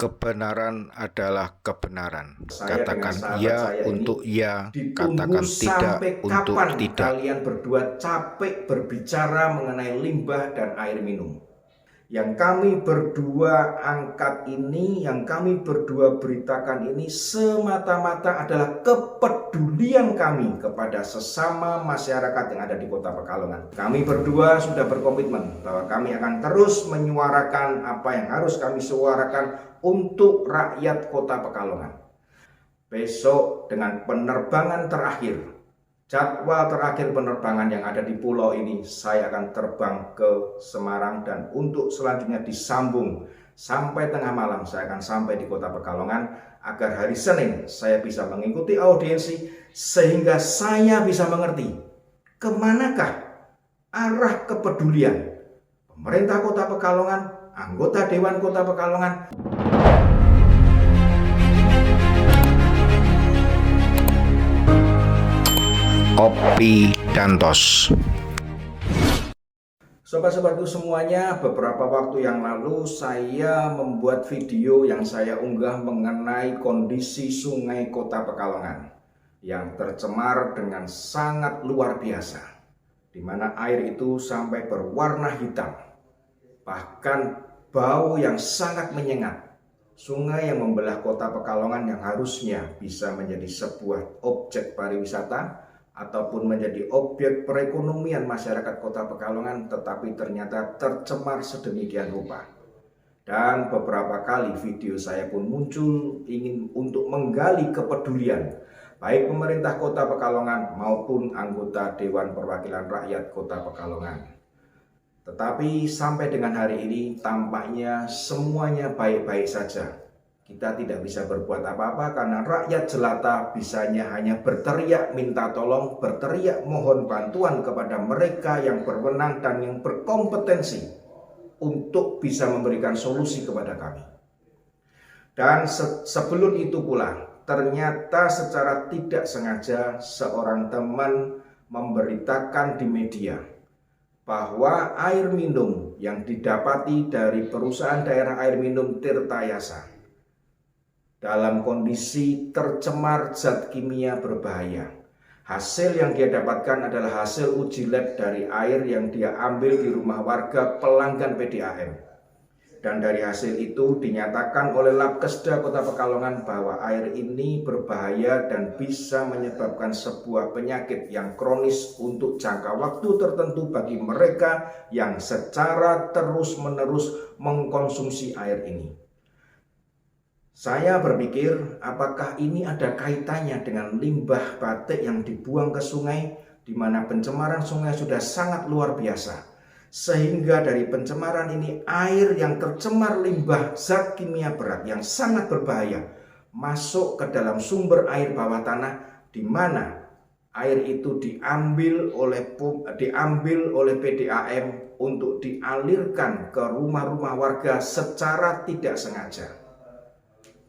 Kebenaran adalah kebenaran. Saya dengan Katakan sahabat ya saya untuk ini ya, ditunggu katakan tidak sampai untuk kapan tidak. kalian berdua capek berbicara mengenai limbah dan air minum. Yang kami berdua angkat ini, yang kami berdua beritakan ini semata-mata adalah kepedulian kami kepada sesama masyarakat yang ada di Kota Pekalongan. Kami berdua sudah berkomitmen bahwa kami akan terus menyuarakan apa yang harus kami suarakan untuk rakyat Kota Pekalongan. Besok dengan penerbangan terakhir, jadwal terakhir penerbangan yang ada di pulau ini, saya akan terbang ke Semarang dan untuk selanjutnya disambung sampai tengah malam saya akan sampai di Kota Pekalongan agar hari Senin saya bisa mengikuti audiensi sehingga saya bisa mengerti kemanakah arah kepedulian pemerintah Kota Pekalongan, anggota Dewan Kota Pekalongan. Kopi Dantos. Sobat-sobatku semuanya, beberapa waktu yang lalu saya membuat video yang saya unggah mengenai kondisi sungai Kota Pekalongan yang tercemar dengan sangat luar biasa, di mana air itu sampai berwarna hitam, bahkan bau yang sangat menyengat. Sungai yang membelah Kota Pekalongan yang harusnya bisa menjadi sebuah objek pariwisata ataupun menjadi objek perekonomian masyarakat Kota Pekalongan, tetapi ternyata tercemar sedemikian rupa. Dan beberapa kali video saya pun muncul ingin untuk menggali kepedulian baik pemerintah Kota Pekalongan maupun anggota Dewan Perwakilan Rakyat Kota Pekalongan. Tetapi sampai dengan hari ini tampaknya semuanya baik-baik saja. Kita tidak bisa berbuat apa-apa karena rakyat jelata bisanya hanya berteriak minta tolong, berteriak mohon bantuan kepada mereka yang berwenang dan yang berkompetensi untuk bisa memberikan solusi kepada kami. Dan sebelum itu pula, ternyata secara tidak sengaja seorang teman memberitakan di media bahwa air minum yang didapati dari perusahaan daerah air minum Tirtayasa dalam kondisi tercemar zat kimia berbahaya. Hasil yang dia dapatkan adalah hasil uji lab dari air yang dia ambil di rumah warga pelanggan PDAM. Dan dari hasil itu dinyatakan oleh Labkesda Kota Pekalongan bahwa air ini berbahaya dan bisa menyebabkan sebuah penyakit yang kronis untuk jangka waktu tertentu bagi mereka yang secara terus-menerus mengkonsumsi air ini. Saya berpikir apakah ini ada kaitannya dengan limbah batik yang dibuang ke sungai, di mana pencemaran sungai sudah sangat luar biasa. Sehingga dari pencemaran ini air yang tercemar limbah zat kimia berat yang sangat berbahaya masuk ke dalam sumber air bawah tanah, di mana air itu diambil oleh PDAM untuk dialirkan ke rumah-rumah warga secara tidak sengaja.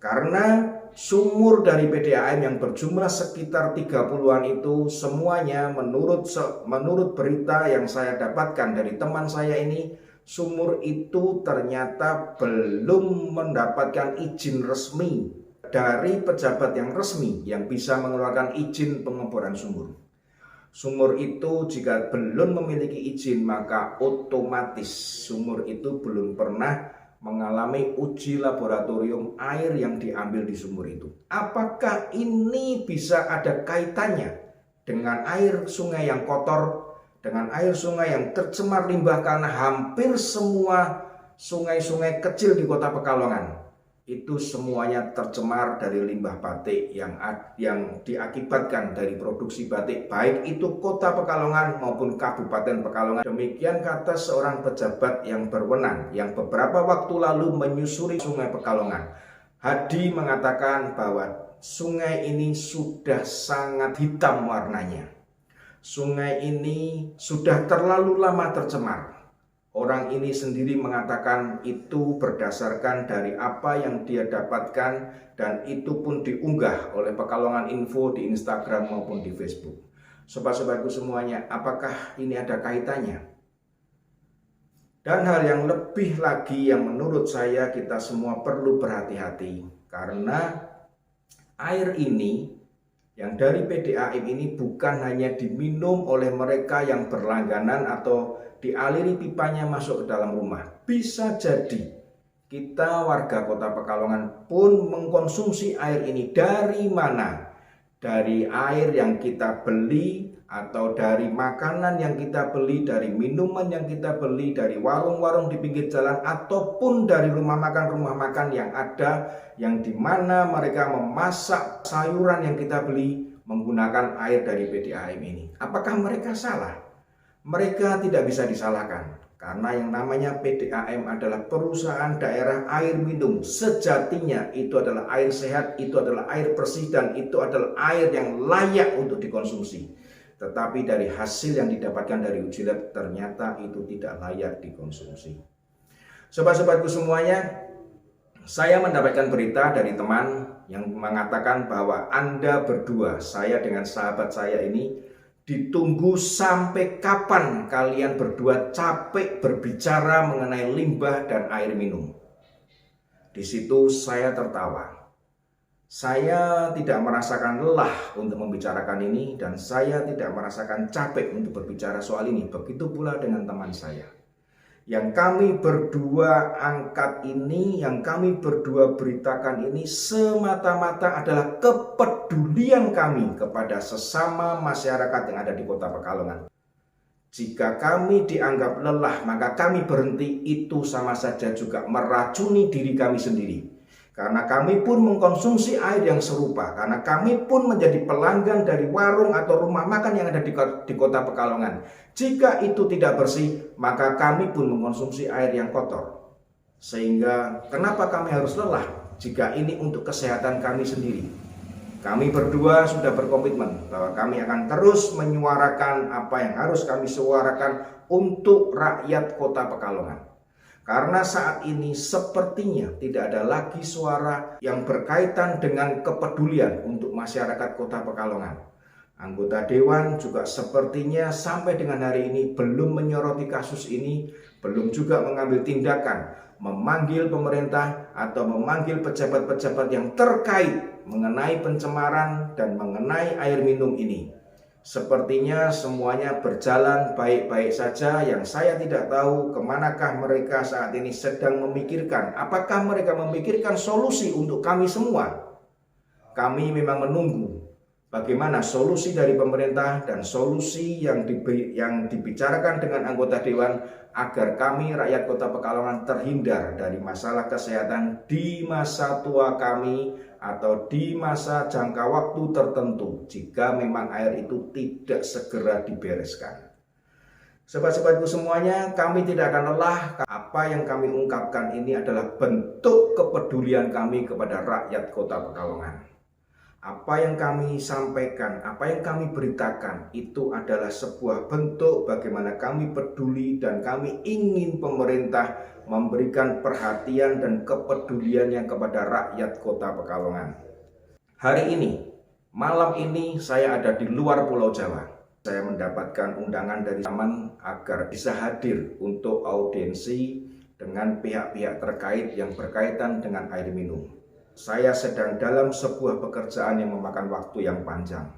Karena sumur dari PDAM yang berjumlah sekitar 30-an itu semuanya menurut berita yang saya dapatkan dari teman saya ini, sumur itu ternyata belum mendapatkan izin resmi dari pejabat yang resmi yang bisa mengeluarkan izin pengeboran sumur. Sumur itu jika belum memiliki izin maka otomatis sumur itu belum pernah mengalami uji laboratorium air yang diambil di sumur itu. Apakah ini bisa ada kaitannya dengan air sungai yang kotor, dengan air sungai yang tercemar limbah, karena hampir semua sungai-sungai kecil di Kota Pekalongan itu semuanya tercemar dari limbah batik yang diakibatkan dari produksi batik, baik itu Kota Pekalongan maupun Kabupaten Pekalongan. Demikian kata seorang pejabat yang berwenang yang beberapa waktu lalu menyusuri Sungai Pekalongan. Hadi mengatakan bahwa sungai ini sudah sangat hitam warnanya. Sungai ini sudah terlalu lama tercemar. Orang ini sendiri mengatakan itu berdasarkan dari apa yang dia dapatkan dan itu pun diunggah oleh Pekalongan Info di Instagram maupun di Facebook. Sobat-sobatku semuanya, apakah ini ada kaitannya? Dan hal yang lebih lagi yang menurut saya kita semua perlu berhati-hati, karena air ini yang dari PDAM ini bukan hanya diminum oleh mereka yang berlangganan atau dialiri pipanya masuk ke dalam rumah. Bisa jadi kita warga Kota Pekalongan pun mengkonsumsi air ini. Dari mana? Dari air yang kita beli, atau dari makanan yang kita beli, dari minuman yang kita beli, dari warung-warung di pinggir jalan, ataupun dari rumah makan yang ada, yang dimana mereka memasak sayuran yang kita beli menggunakan air dari PDAM ini. Apakah mereka salah? Mereka tidak bisa disalahkan, karena yang namanya PDAM adalah perusahaan daerah air minum. Sejatinya itu adalah air sehat, itu adalah air bersih, dan itu adalah air yang layak untuk dikonsumsi. Tetapi dari hasil yang didapatkan dari uji lab ternyata itu tidak layak dikonsumsi. Sobat-sobatku semuanya, saya mendapatkan berita dari teman yang mengatakan bahwa Anda berdua, saya dengan sahabat saya ini, ditunggu sampai kapan kalian berdua capek berbicara mengenai limbah dan air minum. Di situ saya tertawa. Saya tidak merasakan lelah untuk membicarakan ini, dan saya tidak merasakan capek untuk berbicara soal ini. Begitu pula dengan teman saya. Yang kami berdua angkat ini, yang kami berdua beritakan ini semata-mata adalah kepedulian kami kepada sesama masyarakat yang ada di Kota Pekalongan. Jika kami dianggap lelah, maka kami berhenti, itu sama saja juga meracuni diri kami sendiri. Karena kami pun mengkonsumsi air yang serupa, karena kami pun menjadi pelanggan dari warung atau rumah makan yang ada di Kota Pekalongan. Jika itu tidak bersih, maka kami pun mengkonsumsi air yang kotor. Sehingga kenapa kami harus lelah jika ini untuk kesehatan kami sendiri? Kami berdua sudah berkomitmen bahwa kami akan terus menyuarakan apa yang harus kami suarakan untuk rakyat Kota Pekalongan. Karena saat ini sepertinya tidak ada lagi suara yang berkaitan dengan kepedulian untuk masyarakat Kota Pekalongan. Anggota Dewan juga sepertinya sampai dengan hari ini belum menyoroti kasus ini, belum juga mengambil tindakan, memanggil pemerintah atau memanggil pejabat-pejabat yang terkait mengenai pencemaran dan mengenai air minum ini. Sepertinya semuanya berjalan baik-baik saja. Yang saya tidak tahu kemanakah mereka saat ini sedang memikirkan. Apakah mereka memikirkan solusi untuk kami semua? Kami memang menunggu bagaimana solusi dari pemerintah dan solusi yang dibicarakan dengan anggota Dewan agar kami rakyat Kota Pekalongan terhindar dari masalah kesehatan di masa tua kami atau di masa jangka waktu tertentu jika memang air itu tidak segera dibereskan. Sobat-sobatku semuanya, kami tidak akan lelah. Apa yang kami ungkapkan ini adalah bentuk kepedulian kami kepada rakyat Kota Pekalongan. Apa yang kami sampaikan, apa yang kami beritakan itu adalah sebuah bentuk bagaimana kami peduli dan kami ingin pemerintah memberikan perhatian dan kepeduliannya kepada rakyat Kota Pekalongan. Hari ini, malam ini saya ada di luar Pulau Jawa. Saya mendapatkan undangan dari teman agar bisa hadir untuk audiensi dengan pihak-pihak terkait yang berkaitan dengan air minum. Saya sedang dalam sebuah pekerjaan yang memakan waktu yang panjang.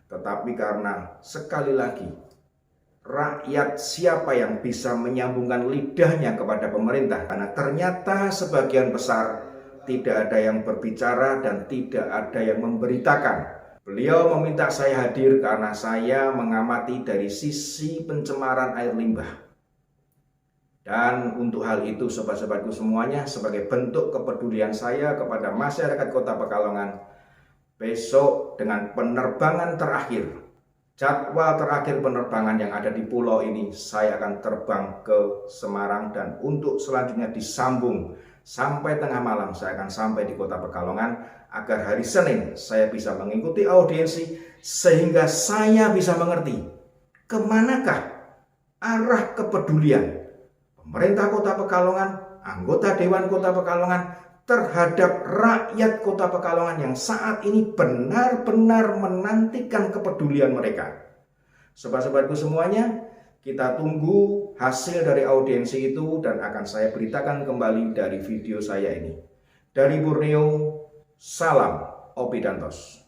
Tetapi karena sekali lagi, rakyat siapa yang bisa menyambungkan lidahnya kepada pemerintah? Karena ternyata sebagian besar tidak ada yang berbicara dan tidak ada yang memberitakan. Beliau meminta saya hadir karena saya mengamati dari sisi pencemaran air limbah. Dan untuk hal itu sobat-sobatku semuanya, sebagai bentuk kepedulian saya kepada masyarakat Kota Pekalongan, besok dengan penerbangan terakhir, jadwal terakhir penerbangan yang ada di pulau ini, saya akan terbang ke Semarang dan untuk selanjutnya disambung sampai tengah malam saya akan sampai di Kota Pekalongan agar hari Senin saya bisa mengikuti audiensi sehingga saya bisa mengerti kemanakah arah kepedulian pemerintah Kota Pekalongan, anggota Dewan Kota Pekalongan terhadap rakyat Kota Pekalongan yang saat ini benar-benar menantikan kepedulian mereka. Sobat-sobatku semuanya, kita tunggu hasil dari audiensi itu dan akan saya beritakan kembali dari video saya ini. Dari Borneo, salam Opi Dantos.